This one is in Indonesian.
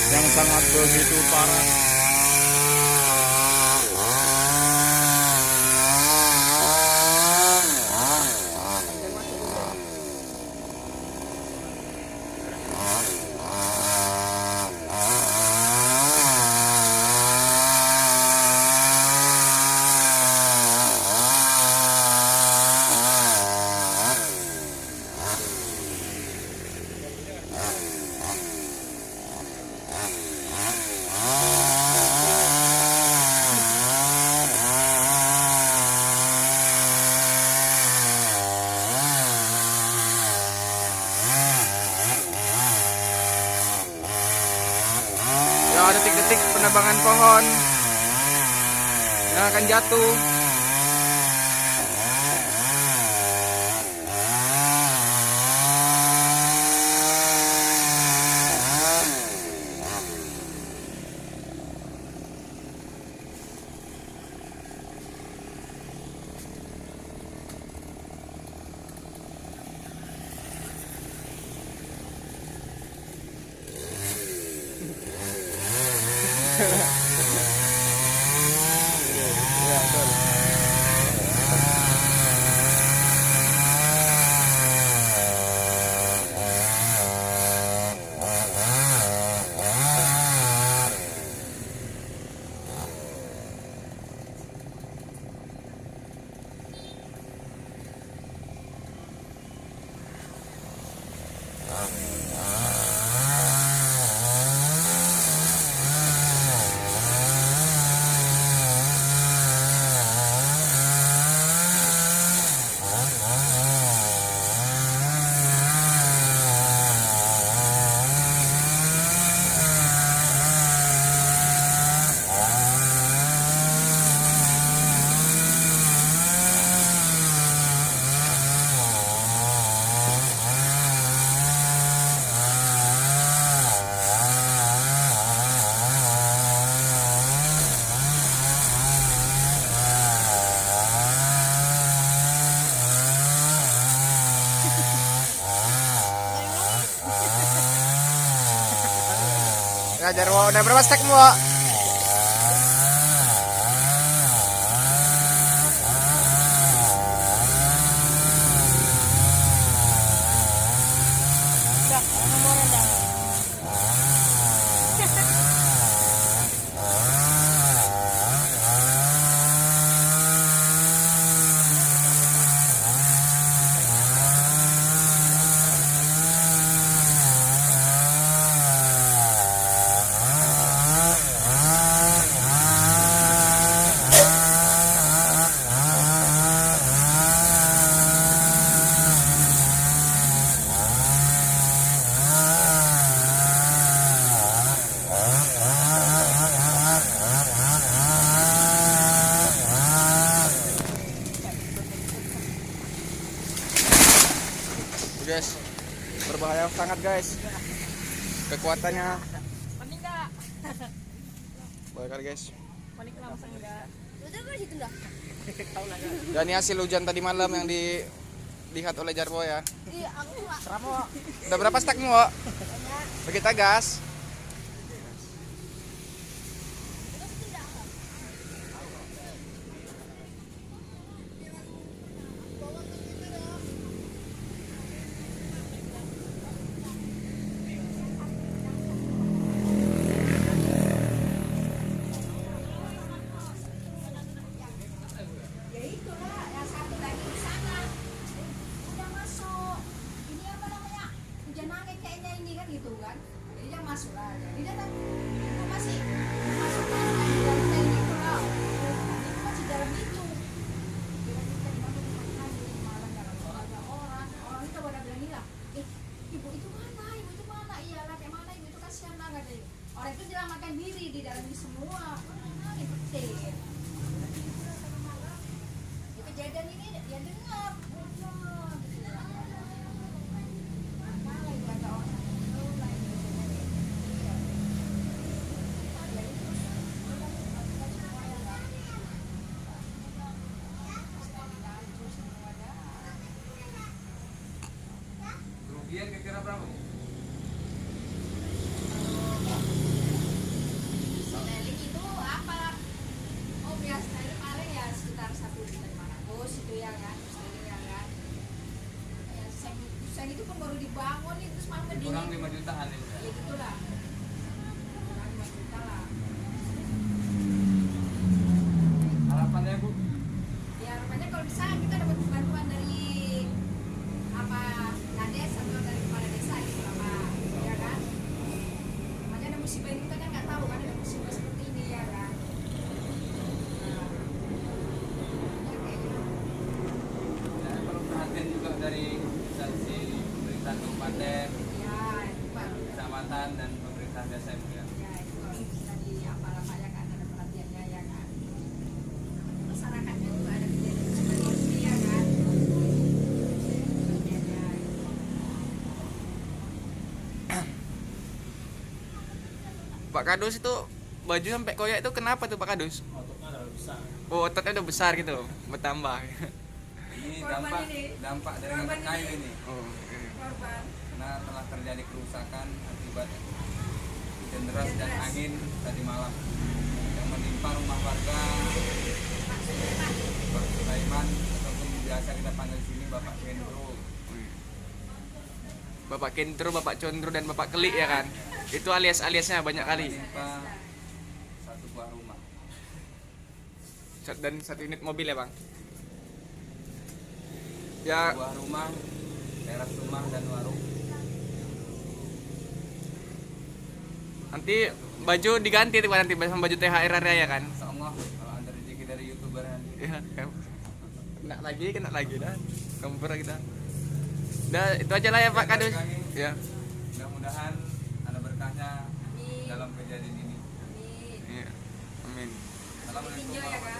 yang sangat begitu parah. Ya, detik-detik penebangan pohon yang akan jatuh. Ngajar, Wo. Udah berapa stek, Wo? Guys, berbahaya sangat guys, kekuatannya. Panik nggak? Boleh kali guys. Panik langsung nggak? Udah gue situ dah. Dan ini hasil hujan tadi malam yang dilihat oleh Jarwo ya. Iya, aku nggak. Seramo. Udah berapa stekmu, Wo? Kita gas. Gitu kan, jadi dia masuk lah, jadi dia kan itu masih masuk dalam itu lah, itu masih dalam itu. Kita dibantu malam ada orang itu pada bilang gila, ibu itu mana, iyalah kayak mana ibu itu kasihan lah katanya. Orang itu menyelamatkan diri di dalam ini semua, penting. Di kejadian ini dia dengar, Kerugian kira-kira berapa? musibah ini kita kan nggak tahu kan ada musibah seperti ini ya kan. Nah, ya kayak gitu. Ya, perlu perhatian juga dari instansi pemerintah kabupaten, Ya, itu Pak. kecamatan dan pemerintah desa juga. Ya, itu harus bisa di apa ya kan ada perhatiannya ya kan. Masyarakatnya juga ada kejadian seperti ini ya kan. Perhatiannya. Pak Kadus itu baju sampai koyak itu kenapa tuh Pak Kadus? Ototnya terlalu besar. Oh, ototnya udah besar gitu, bertambah. Ini Korban ini. dampak dari Korban ngangkat kayu ini. ini. Oh, oke. Korban. Karena telah terjadi kerusakan akibat hujan deras dan angin tadi malam yang menimpa rumah warga Pak Sulaiman ataupun biasa kita panggil sini Bapak Hendro. Bapak Kentro, Bapak Condro dan Bapak Kelik ya kan? Itu alias-aliasnya banyak kali. Menimpa satu buah rumah. Dan satu unit mobil ya bang? Ya, Buah rumah, teras rumah dan warung. nanti baju diganti tuh Pak, nanti sama baju THR raya kan? Insyaallah kalau ada rezeki dari YouTuber nanti. Iya, kena lagi dah. Kompor kita. Dah, itu aja lah ya Pak Kadus. Ya. Mudah-mudahan ada berkahnya Amin. dalam kejadian ini. Amin. Iya. Amin. Tinjau ya kan.